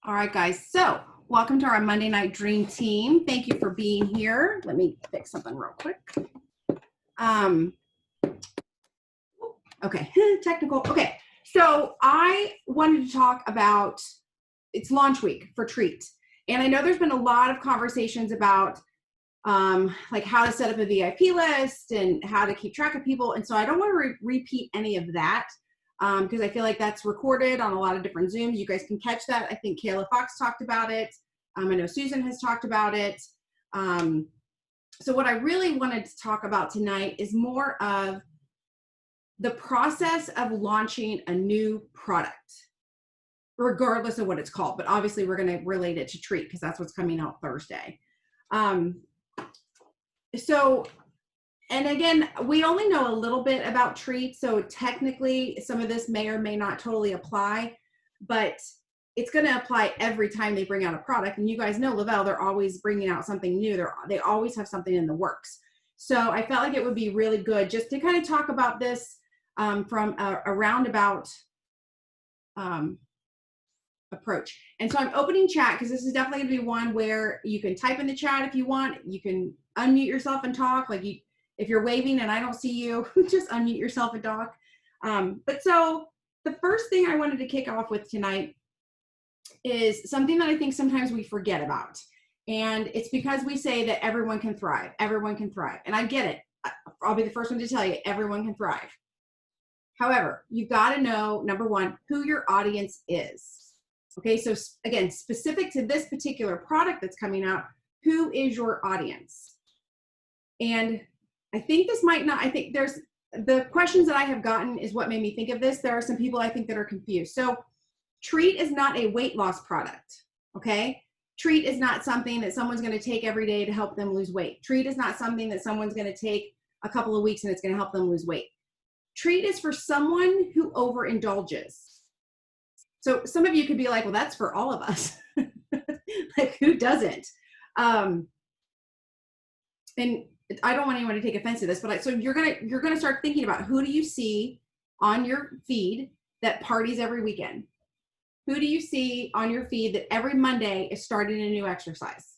All right, guys. So welcome to our Monday Night Dream Team. Thank you for being here. Let me fix something real quick. Okay, technical. Okay, so I wanted to talk about, it's launch week for Treat. And I know there's been a lot of conversations about like how to set up a VIP list and how to keep track of people. And so I don't want to repeat any of that. Because I feel like that's recorded on a lot of different Zooms. You guys can catch that. I think Kayla Fox talked about it. I know Susan has talked about it. So what I really wanted to talk about tonight is more of the process of launching a new product, regardless of what it's called. But obviously we're going to relate it to Treat because that's what's coming out Thursday. And again, we only know a little bit about Treat, so technically some of this may or may not totally apply, but it's going to apply every time they bring out a product. And you guys know Lavelle, they're always bringing out something new. They always have something in the works. So I felt like it would be really good just to kind of talk about this from a roundabout approach. And so I'm opening chat because this is definitely going to be one where you can type in the chat if you want. You can unmute yourself and talk. If you're waving and I don't see you, just unmute yourself and talk. But so the first thing I wanted to kick off with tonight is something that I think sometimes we forget about. And it's because we say that everyone can thrive. Everyone can thrive. And I get it. I'll be the first one to tell you, everyone can thrive. However, you've got to know, number one, who your audience is. Okay, so again, specific to this particular product that's coming out, who is your audience? And I think this might not, I think there's, the questions that I have gotten is what made me think of this. There are some people I think that are confused. So Treat is not a weight loss product, okay? Treat is not something that someone's gonna take every day to help them lose weight. Treat is not something that someone's gonna take a couple of weeks and it's gonna help them lose weight. Treat is for someone who overindulges. So some of you could be like, well, that's for all of us. Like, who doesn't? And I don't want anyone to take offense to this, but so you're gonna start thinking about, who do you see on your feed that parties every weekend? Who do you see on your feed that every Monday is starting a new exercise?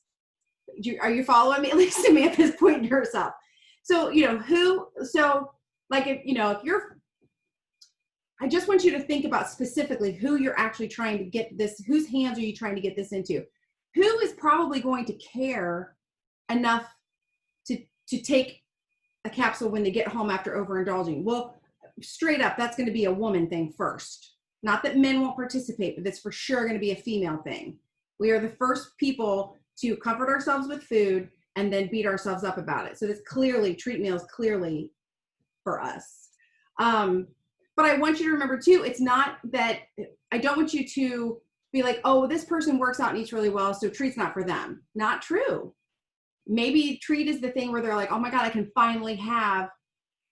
Are you following me? At least to me at this point yourself. So if you're, I just want you to think about specifically who you're actually trying to get this, whose hands are you trying to get this into? Who is probably going to care enough to take a capsule when they get home after overindulging? Well, straight up, that's going to be a woman thing first. Not that men won't participate, but that's for sure going to be a female thing. We are the first people to comfort ourselves with food and then beat ourselves up about it. So that's clearly, Treat meals clearly for us. But I want you to remember too, it's not that, I don't want you to be like, oh, this person works out and eats really well, so Treat's not for them. Not true. Maybe Treat is the thing where they're like, oh my God, I can finally have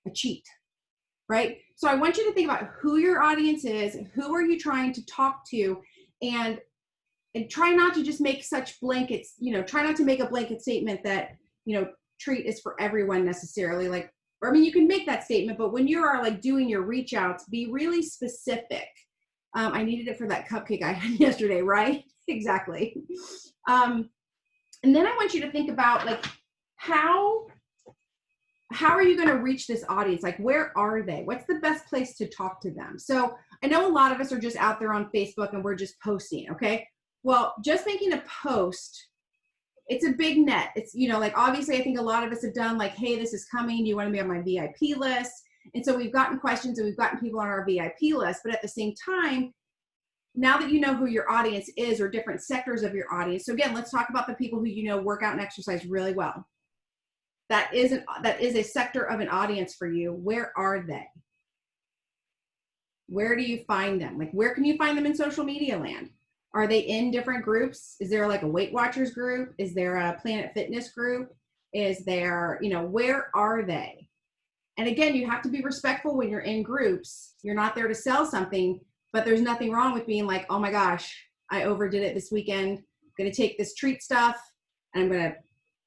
a cheat, right? So I want you to think about who your audience is, who are you trying to talk to, and try not to just make such blankets, try not to make a blanket statement that, Treat is for everyone necessarily. You can make that statement, but when you are doing your reach outs, be really specific. I needed it for that cupcake I had yesterday, right? Exactly. And then I want you to think about how are you going to reach this audience? Where are they? What's the best place to talk to them? So I know a lot of us are just out there on Facebook and we're just posting, okay? Well, just making a post, it's a big net. It's, obviously I think a lot of us have done hey, this is coming. Do you want to be on my VIP list? And so we've gotten questions and we've gotten people on our VIP list, but at the same time, now that you know who your audience is or different sectors of your audience. So again, let's talk about the people who work out and exercise really well. That is a sector of an audience for you. Where are they? Where do you find them? Where can you find them in social media land? Are they in different groups? Is there a Weight Watchers group? Is there a Planet Fitness group? Is there, where are they? And again, you have to be respectful when you're in groups. You're not there to sell something, but there's nothing wrong with being like, oh my gosh, I overdid it this weekend. I'm going to take this Treat stuff and I'm going to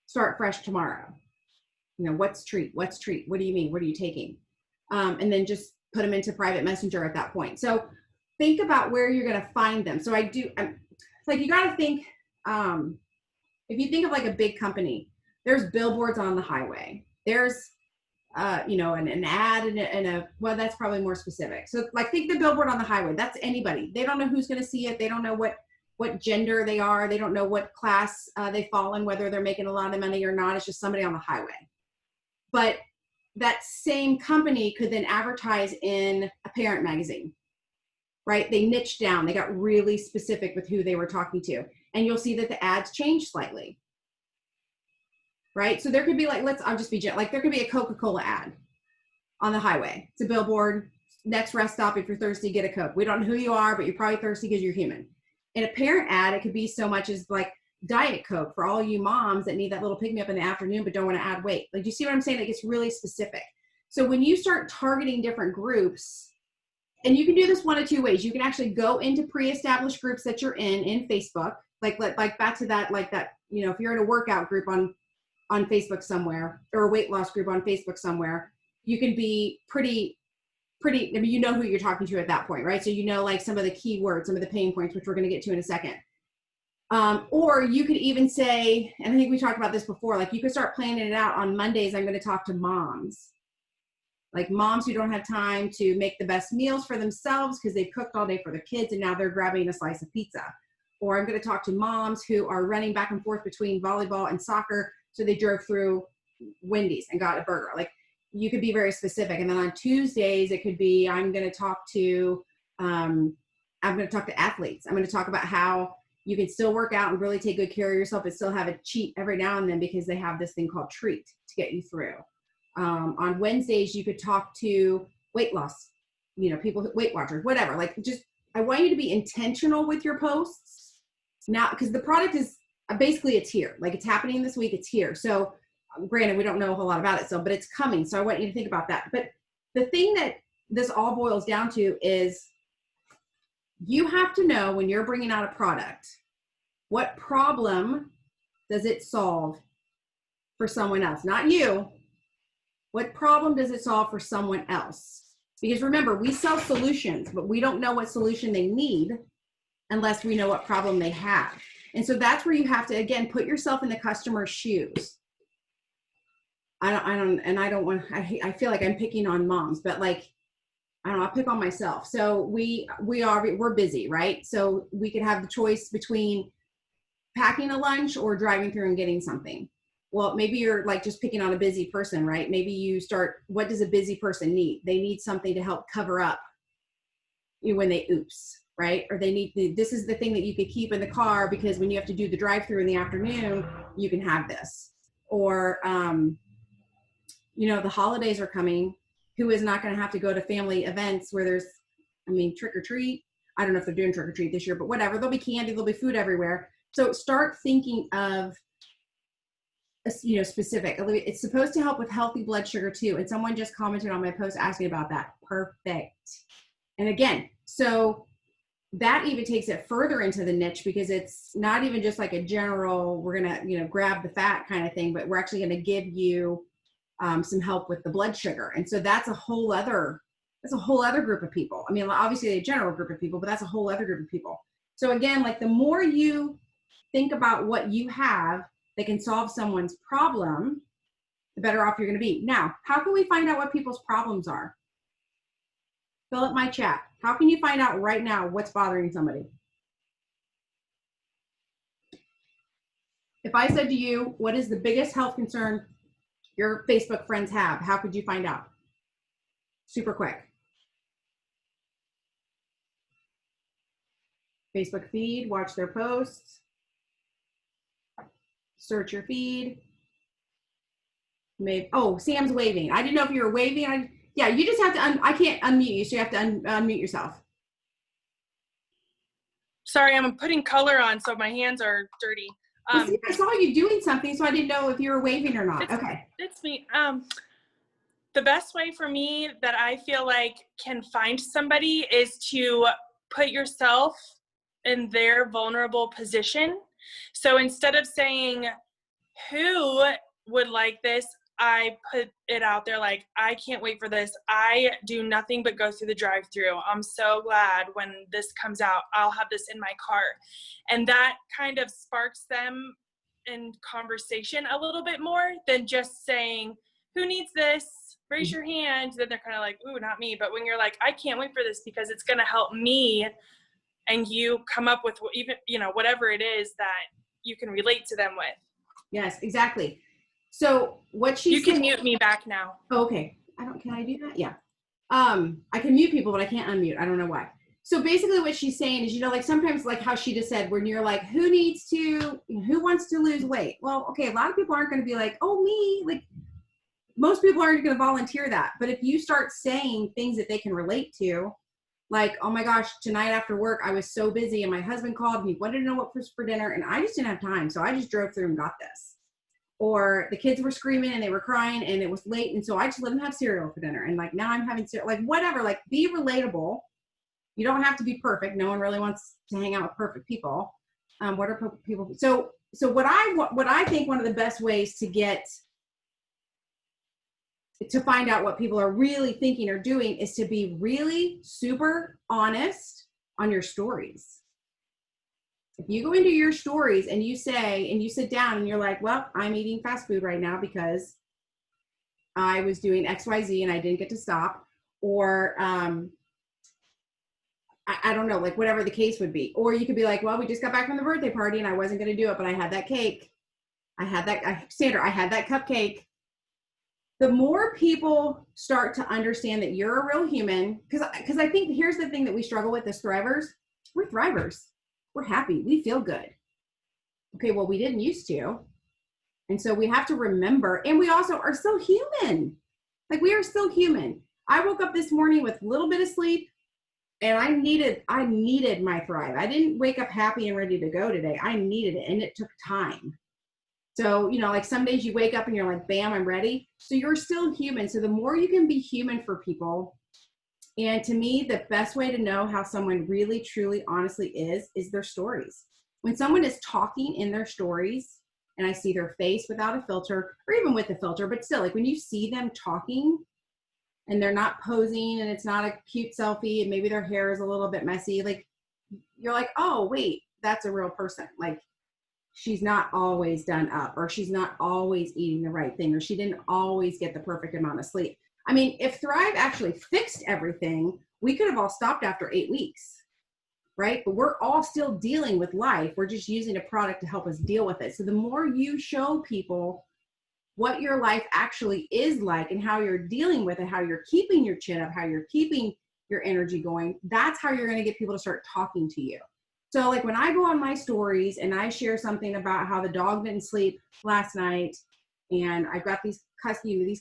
start fresh tomorrow. What's Treat? What's Treat? What do you mean? What are you taking? And then just put them into private messenger at that point. So think about where you're going to find them. So It's like, you got to think, if you think of like a big company, there's billboards on the highway. There's, you know, an ad and a, well, that's probably more specific. So like, think the billboard on the highway, that's anybody. They don't know who's going to see it. They don't know what gender they are. They don't know what class they fall in, whether they're making a lot of money or not. It's just somebody on the highway. But that same company could then advertise in a parent magazine, right? They niched down. They got really specific with who they were talking to. And you'll see that the ads change slightly, right? So there could be like, I'll just be like, there could be a Coca-Cola ad on the highway. It's a billboard, next rest stop, if you're thirsty, get a Coke. We don't know who you are, but you're probably thirsty because you're human. In a parent ad, it could be so much as like Diet Coke for all you moms that need that little pick-me-up in the afternoon but don't want to add weight. Like, you see what I'm saying? It gets really specific. So when you start targeting different groups, and you can do this one of two ways. You can actually go into pre-established groups that you're in Facebook, like back to that, like that, you know, if you're in a workout group on Facebook somewhere, or a weight loss group on Facebook somewhere, you can be pretty, I mean, you know who you're talking to at that point, right? So you know, like some of the keywords, some of the pain points, which we're going to get to in a second. Or you could even say, and I think we talked about this before, like you could start planning it out. On Mondays, I'm going to talk to moms, like moms who don't have time to make the best meals for themselves because they've cooked all day for their kids and now they're grabbing a slice of pizza. Or I'm going to talk to moms who are running back and forth between volleyball and soccer, so they drove through Wendy's and got a burger. Like, you could be very specific. And then on Tuesdays, it could be, I'm going to talk to athletes. I'm going to talk about how you can still work out and really take good care of yourself, but still have a cheat every now and then because they have this thing called treat to get you through. On Wednesdays, you could talk to weight loss, you know, people, Weight Watchers, whatever. Like, just, I want you to be intentional with your posts now, because the product is basically, it's here. Like, it's happening this week. It's here. So granted, we don't know a whole lot about it, but it's coming. So I want you to think about that. But the thing that this all boils down to is, you have to know when you're bringing out a product, what problem does it solve for someone else? Not you. What problem does it solve for someone else? Because remember, we sell solutions, but we don't know what solution they need unless we know what problem they have. And so that's where you have to, again, put yourself in the customer's shoes. I feel like I'm picking on moms, but like, I don't know, I'll pick on myself. So we're busy, right? So we could have the choice between packing a lunch or driving through and getting something. Well, maybe you're like just picking on a busy person, right? Maybe you start, what does a busy person need? They need something to help cover up when they oops, right? Or they need, this is the thing that you could keep in the car because when you have to do the drive-through in the afternoon, you can have this. Or, you know, the holidays are coming. Who is not going to have to go to family events where there's, I mean, trick or treat. I don't know if they're doing trick or treat this year, but whatever. There'll be candy, there'll be food everywhere. So start thinking of, you know, specific. It's supposed to help with healthy blood sugar too. And someone just commented on my post asking about that. Perfect. And again, so that even takes it further into the niche, because it's not even just like a general, we're going to, you know, grab the fat kind of thing, but we're actually going to give you some help with the blood sugar. And so that's a whole other group of people. I mean, obviously a general group of people, but that's a whole other group of people. So again, like, the more you think about what you have that can solve someone's problem, the better off you're going to be. Now, how can we find out what people's problems are? Fill up my chat. How can you find out right now what's bothering somebody? If I said to you, what is the biggest health concern your Facebook friends have, how could you find out? Super quick. Facebook feed, watch their posts, search your feed. Maybe, oh, Sam's waving. I didn't know if you were waving. Yeah, you just have to, I can't unmute you, so you have to unmute yourself. Sorry, I'm putting color on, so my hands are dirty. Well, see, I saw you doing something, so I didn't know if you were waving or not. Okay. It's me. The best way for me that I feel like can find somebody is to put yourself in their vulnerable position. So instead of saying, who would like this, I put it out there like, I can't wait for this. I do nothing but go through the drive-through. I'm so glad when this comes out, I'll have this in my cart. And that kind of sparks them in conversation a little bit more than just saying, who needs this? Raise your hand. Then they're kind of like, ooh, not me. But when you're like, I can't wait for this because it's going to help me, and you come up with even, whatever it is that you can relate to them with. Yes, exactly. So what she's You can mute me back now. Oh, okay. Can I do that? Yeah. I can mute people, but I can't unmute. I don't know why. So basically what she's saying is, like sometimes like how she just said, when you're like, who wants to lose weight? Well, okay, a lot of people aren't going to be like, oh, me. Like most people aren't going to volunteer that. But if you start saying things that they can relate to, like, oh my gosh, tonight after work, I was so busy and my husband called and he wanted to know what was for dinner and I just didn't have time. So I just drove through and got this. Or the kids were screaming and they were crying and it was late. And so I just let them have cereal for dinner. And like, now I'm having cereal, like whatever, like be relatable. You don't have to be perfect. No one really wants to hang out with perfect people. What are perfect people? So what I think one of the best ways to find out what people are really thinking or doing is to be really super honest on your stories. If you go into your stories and you sit down and you're like, well, I'm eating fast food right now because I was doing XYZ and I didn't get to stop, or I don't know, like whatever the case would be. Or you could be like, well, we just got back from the birthday party and I wasn't going to do it, but I had that cake. Sandra, I had that cupcake. The more people start to understand that you're a real human, because I think here's the thing that we struggle with as thrivers. We're thrivers. We're happy. We feel good. Okay, well, we didn't used to. And so we have to remember, and we also are still human. Like we are still human. I woke up this morning with a little bit of sleep and I needed my thrive. I didn't wake up happy and ready to go today. I needed it and it took time. So, like some days you wake up and you're like, bam, I'm ready. So you're still human. So the more you can be human for people. And to me, the best way to know how someone really, truly, honestly is their stories. When someone is talking in their stories and I see their face without a filter, or even with a filter, but still, like when you see them talking and they're not posing and it's not a cute selfie and maybe their hair is a little bit messy, like you're like, oh, wait, that's a real person. Like she's not always done up, or she's not always eating the right thing, or she didn't always get the perfect amount of sleep. I mean, if Thrive actually fixed everything, we could have all stopped after 8 weeks, right? But we're all still dealing with life. We're just using a product to help us deal with it. So the more you show people what your life actually is like and how you're dealing with it, how you're keeping your chin up, how you're keeping your energy going, that's how you're going to get people to start talking to you. So like when I go on my stories and I share something about how the dog didn't sleep last night and I've got these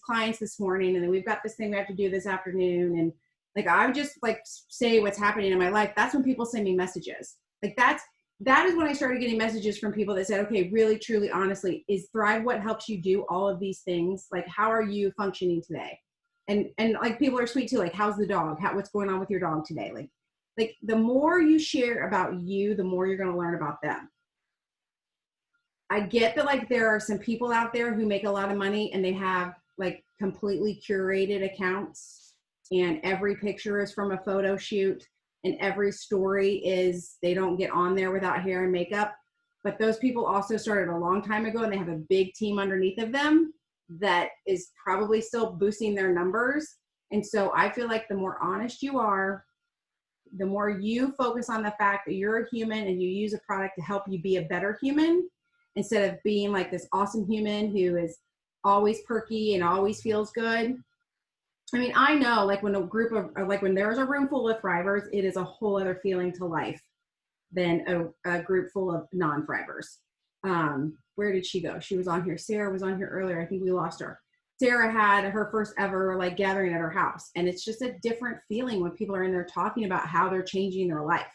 clients this morning and then we've got this thing we have to do this afternoon, and like I would just like say what's happening in my life, that's when people send me messages. Like that is when I started getting messages from people that said, okay, really, truly, honestly, is Thrive what helps you do all of these things? Like, how are you functioning today? And like people are sweet too. Like, how's the dog? What's going on with your dog today? Like the more you share about you, the more you're going to learn about them. I get that like there are some people out there who make a lot of money and they have like completely curated accounts and every picture is from a photo shoot and every story is they don't get on there without hair and makeup. But those people also started a long time ago and they have a big team underneath of them that is probably still boosting their numbers. And so I feel like the more honest you are, the more you focus on the fact that you're a human and you use a product to help you be a better human instead of being like this awesome human who is always perky and always feels good. I mean, I know like when when there's a room full of thrivers, it is a whole other feeling to life than a group full of non-thrivers. Where did she go? She was on here. Sarah was on here earlier. I think we lost her. Sarah had her first ever like gathering at her house. And it's just a different feeling when people are in there talking about how they're changing their life.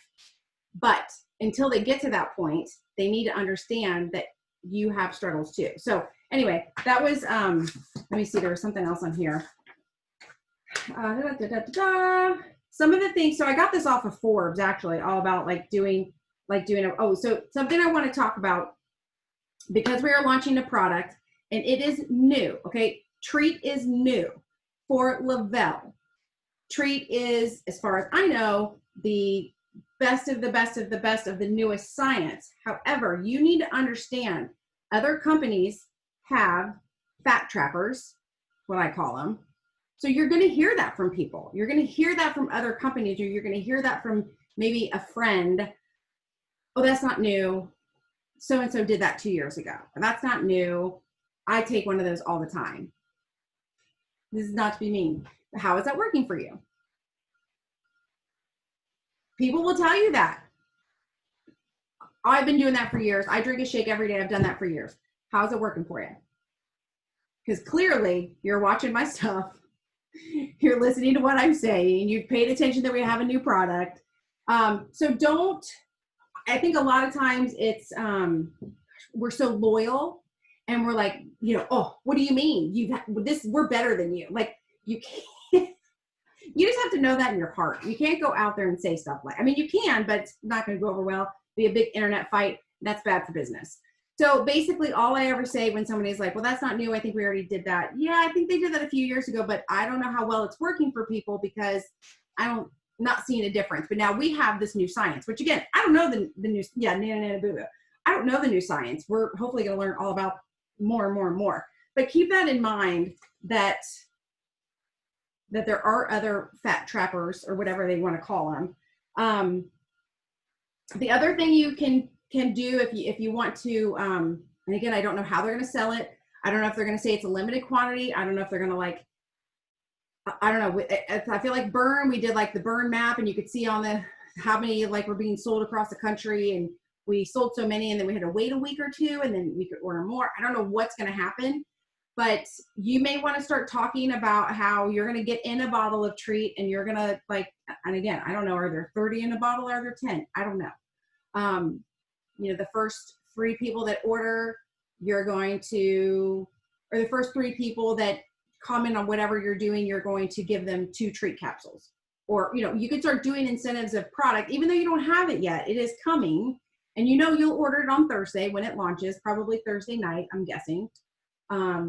But until they get to that point, they need to understand that you have struggles too. So anyway, that was, let me see, there was something else on here. Some of the things, so I got this off of Forbes actually, all about so something I want to talk about, because we are launching a product and it is new. Okay. Treat is new for Lavelle. Treat is, as far as I know, the best of the best of the best of the newest science. However, you need to understand other companies have fat trappers, what I call them. So you're going to hear that from people. You're going to hear that from other companies, or you're going to hear that from maybe a friend. Oh, that's not new. So-and-so did that 2 years ago. That's not new. I take one of those all the time. This is not to be mean. But how is that working for you? People will tell you that. I've been doing that for years. I drink a shake every day. I've done that for years. How's it working for you? Because clearly you're watching my stuff. You're listening to what I'm saying. You've paid attention that we have a new product. So don't, I think a lot of times it's, we're so loyal and we're like, oh, what do you mean? We're better than you. Like, you can't, you just have to know that in your heart. You can't go out there and say stuff like, I mean, you can, but it's not going to go over well. Be a big internet fight. That's bad for business. So basically all I ever say when somebody's like, well, that's not new. I think we already did that. Yeah, I think they did that a few years ago, but I don't know how well it's working for people because not seeing a difference. But now we have this new science, which again, I don't know the new, I don't know the new science. We're hopefully going to learn all about more and more and more. But keep that in mind that there are other fat trappers or whatever they want to call them. The other thing you can do if you want to, and again, I don't know how they're going to sell it. I don't know if they're going to say it's a limited quantity. I don't know if they're going to I don't know. I feel like Burn, we did like the Burn map and you could see on how many were being sold across the country, and we sold so many and then we had to wait a week or two and then we could order more. I don't know what's going to happen, but you may want to start talking about how you're going to get in a bottle of Treat and you're going to and again, I don't know, are there 30 in a bottle? Are there 10? I don't know. The first 3 people that order, you're going to, or the first 3 people that comment on whatever you're doing, you're going to give them 2 Treat capsules. Or, you could start doing incentives of product, even though you don't have it yet. It is coming, and you'll order it on Thursday when it launches, probably Thursday night, I'm guessing. I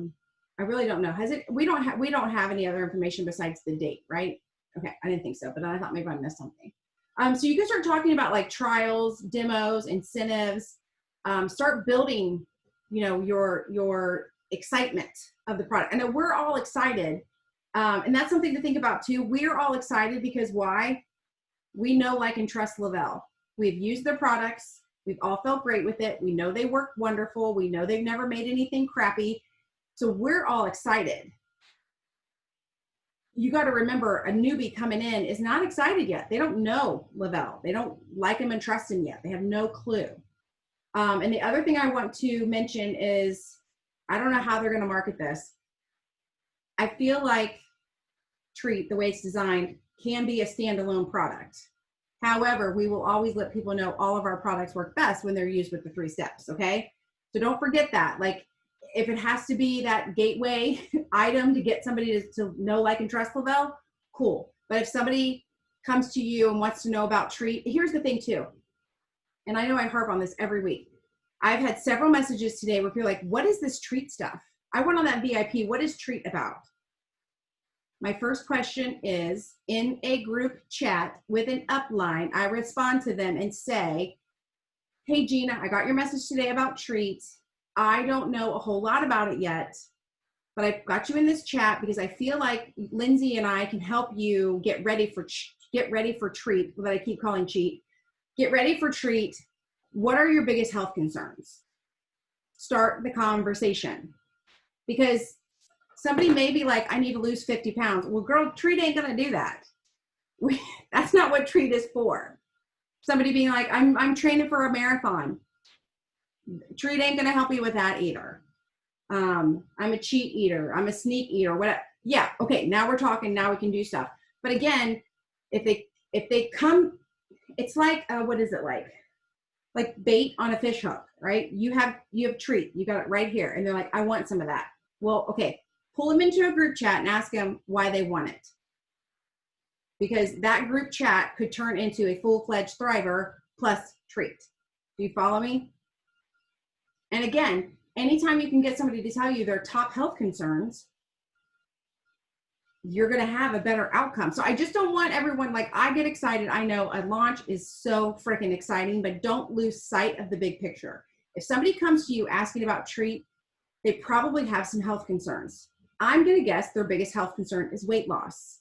really don't know. We don't have any other information besides the date, right? Okay, I didn't think so, but I thought maybe I missed something. So you can start talking about trials, demos, incentives. Start building, your excitement of the product. I know we're all excited, and that's something to think about too. We're all excited because why? We know, like, and trust Lavelle. We've used their products. We've all felt great with it. We know they work wonderful. We know they've never made anything crappy. So we're all excited. You got to remember, a newbie coming in is not excited yet. They don't know Lavelle. They don't like him and trust him yet. They have no clue. And the other thing I want to mention is, I don't know how they're going to market this. I feel like Treat, the way it's designed, can be a standalone product. However, we will always let people know all of our products work best when they're used with the 3 steps, okay? So don't forget that. If it has to be that gateway item to get somebody to know, like, and trust Lavelle, cool. But if somebody comes to you and wants to know about Treat, here's the thing too. And I know I harp on this every week. I've had several messages today where people are like, what is this Treat stuff? I went on that VIP. What is Treat about? My first question is, in a group chat with an upline, I respond to them and say, hey, Gina, I got your message today about Treat. I don't know a whole lot about it yet, but I've got you in this chat because I feel like Lindsay and I can help you get ready for Treat, that I keep calling Cheat. Get ready for Treat. What are your biggest health concerns? Start the conversation. Because somebody may be like, I need to lose 50 pounds. Well, girl, Treat ain't going to do that. That's not what Treat is for. Somebody being like, I'm training for a marathon. Treat ain't going to help you with that either. I'm a cheat eater. I'm a sneak eater. Whatever. Yeah. Okay. Now we're talking. Now we can do stuff. But again, if they come, it's like, what is it like? Like bait on a fish hook, right? You have Treat. You got it right here. And they're like, I want some of that. Well, okay. Pull them into a group chat and ask them why they want it. Because that group chat could turn into a full-fledged Thriver plus Treat. Do you follow me? And again, anytime you can get somebody to tell you their top health concerns, you're going to have a better outcome. So I just don't want everyone, like, I get excited. I know a launch is so freaking exciting, but don't lose sight of the big picture. If somebody comes to you asking about Treat, they probably have some health concerns. I'm going to guess their biggest health concern is weight loss.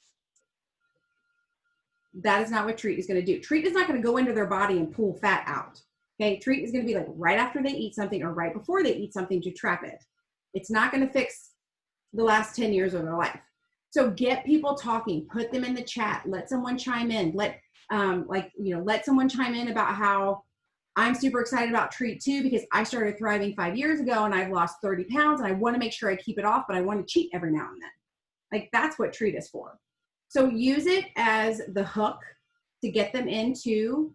That is not what Treat is going to do. Treat is not going to go into their body and pull fat out. Okay, Treat is going to be like right after they eat something or right before they eat something to trap it. It's not going to fix the last 10 years of their life. So get people talking, put them in the chat, let someone chime in, let someone chime in about how I'm super excited about Treat too, because I started thriving 5 years ago and I've lost 30 pounds and I want to make sure I keep it off, but I want to cheat every now and then. Like, that's what Treat is for. So use it as the hook to get them into,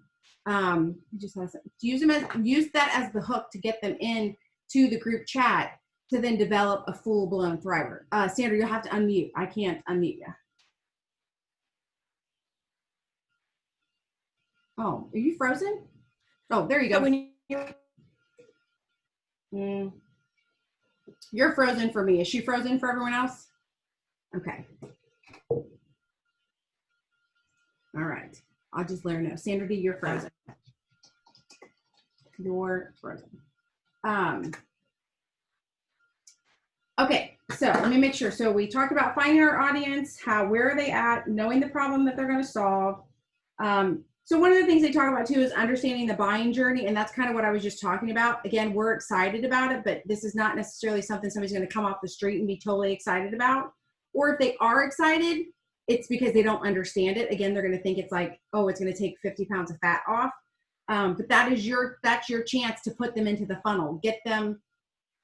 use that as the hook to get them in to the group chat to then develop a full-blown thriver. Sandra, you'll have to unmute. I can't unmute you. Oh, are you frozen? Oh, there you go. You're frozen for me. Is she frozen for everyone else? Okay. All right. I'll just let her know. Sandra D, you're frozen. You're frozen. Okay, so let me make sure. So we talked about finding our audience, where are they at, knowing the problem that they're going to solve. So one of the things they talk about too is understanding the buying journey, and that's kind of what I was just talking about. Again, we're excited about it, but this is not necessarily something somebody's going to come off the street and be totally excited about. Or if they are excited, it's because they don't understand it. Again, they're going to think it's like, oh, it's going to take 50 pounds of fat off. But that's your chance to put them into the funnel, get them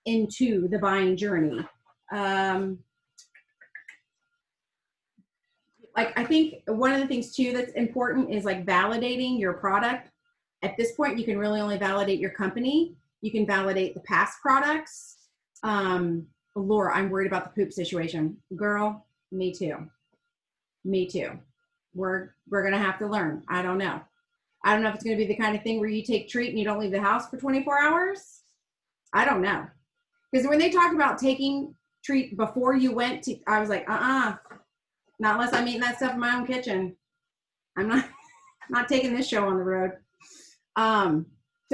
into the buying journey. Like, I think one of the things too that's important is like validating your product. At this point, you can really only validate your company. You can validate the past products. Laura, I'm worried about the poop situation. Girl, me too. Me too. We're gonna have to learn. I don't know. I don't know if it's gonna be the kind of thing where you take Treat and you don't leave the house for 24 hours. I don't know. Because when they talked about taking Treat before you went to, I was like, not unless I'm eating that stuff in my own kitchen. I'm not taking this show on the road. So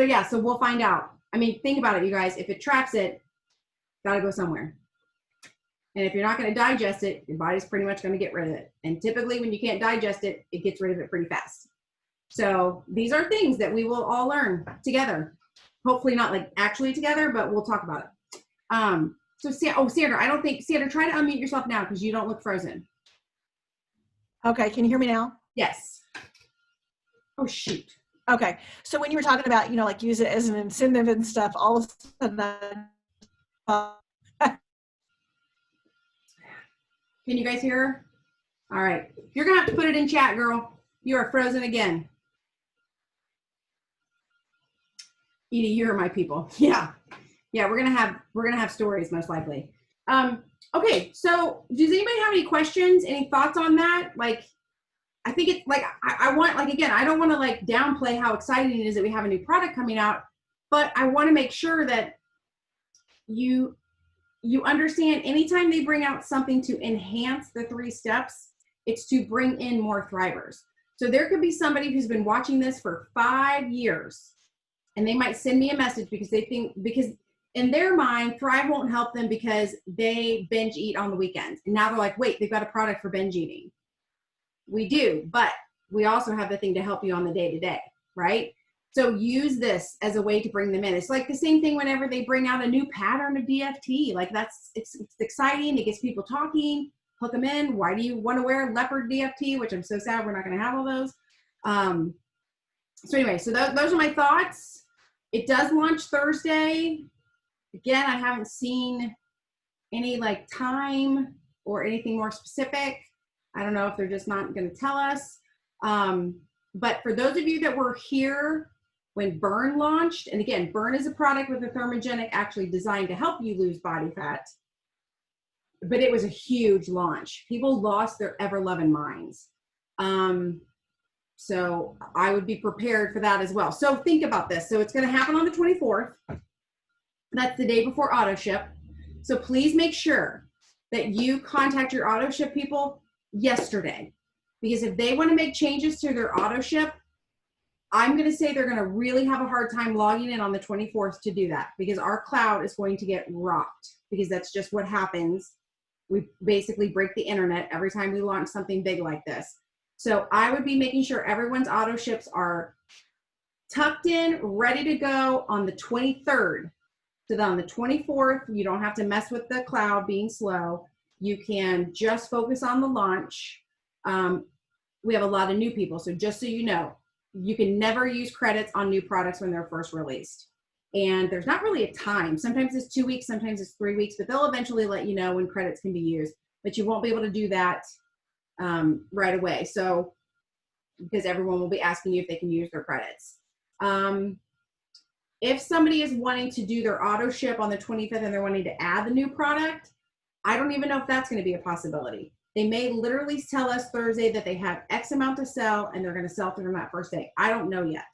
yeah, so we'll find out. I mean, think about it, you guys. If it traps it, gotta go somewhere. And if you're not going to digest it, your body's pretty much going to get rid of it. And typically when you can't digest it, it gets rid of it pretty fast. So these are things that we will all learn together. Hopefully not like actually together, but we'll talk about it. So Sandra, Sandra, try to unmute yourself now because you don't look frozen. Okay, can you hear me now? Yes. Oh, shoot. Okay, so when you were talking about, like use it as an incentive and stuff, all of a sudden, Can you guys hear her? All right. You're going to have to put it in chat, girl. You are frozen again. Edie, you're my people. Yeah. Yeah, we're going to have stories most likely. Okay. So does anybody have any questions, any thoughts on that? Like, I think it's like, I want, like, again, I don't want to like downplay how exciting it is that we have a new product coming out, but I want to make sure that you understand anytime they bring out something to enhance the 3 steps, it's to bring in more thrivers. So there could be somebody who's been watching this for 5 years and they might send me a message because because in their mind, Thrive won't help them because they binge eat on the weekends. And now they're like, wait, they've got a product for binge eating. We do, but we also have the thing to help you on the day-to-day, right? So use this as a way to bring them in. It's like the same thing whenever they bring out a new pattern of DFT. Like it's exciting. It gets people talking, hook them in. Why do you want to wear leopard DFT? Which I'm so sad we're not going to have all those. So anyway, so those are my thoughts. It does launch Thursday. Again, I haven't seen any like time or anything more specific. I don't know if they're just not going to tell us. But for those of you that were here when Burn launched, and again, Burn is a product with a thermogenic actually designed to help you lose body fat, but it was a huge launch. People lost their ever-loving minds. So I would be prepared for that as well. So think about this. So it's going to happen on the 24th. That's the day before auto ship. So please make sure that you contact your auto ship people yesterday. Because if they want to make changes to their auto ship, I'm going to say they're going to really have a hard time logging in on the 24th to do that, because our cloud is going to get rocked, because that's just what happens. We basically break the internet every time we launch something big like this. So I would be making sure everyone's auto ships are tucked in, ready to go on the 23rd. So that on the 24th, you don't have to mess with the cloud being slow. You can just focus on the launch. We have a lot of new people, so just so you know, you can never use credits on new products when they're first released. And there's not really a time. Sometimes it's 2 weeks, sometimes it's 3 weeks, but they'll eventually let you know when credits can be used. But you won't be able to do that right away. So, because everyone will be asking you if they can use their credits. If somebody is wanting to do their auto ship on the 25th and they're wanting to add the new product, I don't even know if that's going to be a possibility. They may literally tell us Thursday that they have X amount to sell and they're going to sell through them that first day. I don't know yet.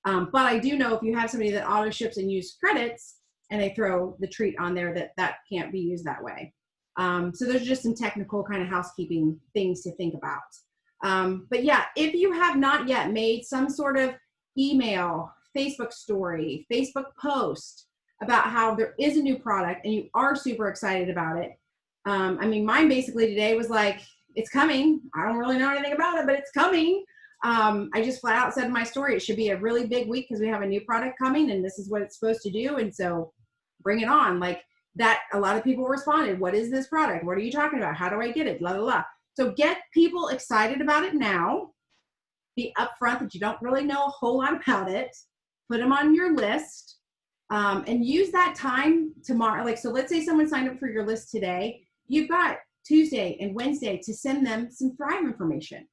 But I do know if you have somebody that auto ships and use credits and they throw the treat on there, that can't be used that way. So there's just some technical kind of housekeeping things to think about. But yeah, if you have not yet made some sort of email, Facebook story, Facebook post about how there is a new product and you are super excited about it. I mean, mine basically today was like, it's coming. I don't really know anything about it, but it's coming. I just flat out said in my story, it should be a really big week because we have a new product coming and this is what it's supposed to do. And so bring it on. Like that, a lot of people responded, what is this product? What are you talking about? How do I get it? Blah, blah, blah. So get people excited about it now. Be upfront that you don't really know a whole lot about it. Put them on your list and use that time tomorrow. Like, so let's say someone signed up for your list today. You've got Tuesday and Wednesday to send them some Thrive information.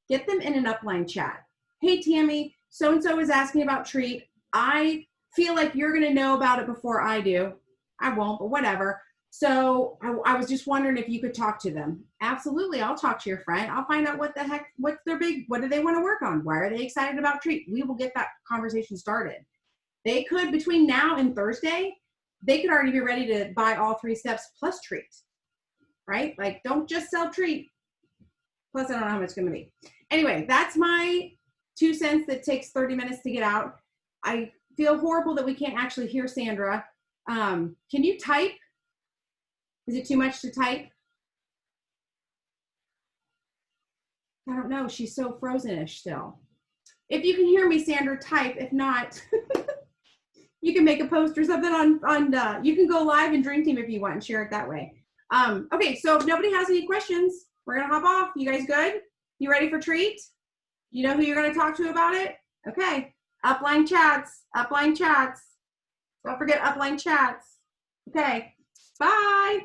Get them in an upline chat. Hey, Tammy, so-and-so is asking about Treat. I feel like you're going to know about it before I do. I won't, but whatever. So I was just wondering if you could talk to them. Absolutely. I'll talk to your friend. I'll find out what the heck, what do they want to work on? Why are they excited about Treat? We will get that conversation started. They could, between now and Thursday, they could already be ready to buy all 3 steps plus Treat, right? Like, don't just sell Treat. Plus, I don't know how much it's going to be. Anyway, that's my 2 cents that takes 30 minutes to get out. I feel horrible that we can't actually hear Sandra. Can you type? Is it too much to type? I don't know. She's so frozen-ish still. If you can hear me, Sandra, type. If not, you can make a post or something on you can go live in Dream Team if you want and share it that way. Okay, so if nobody has any questions, we're going to hop off. You guys good? You ready for Treat? You know who you're going to talk to about it? Okay. Upline chats. Upline chats. Don't forget upline chats. Okay. Bye.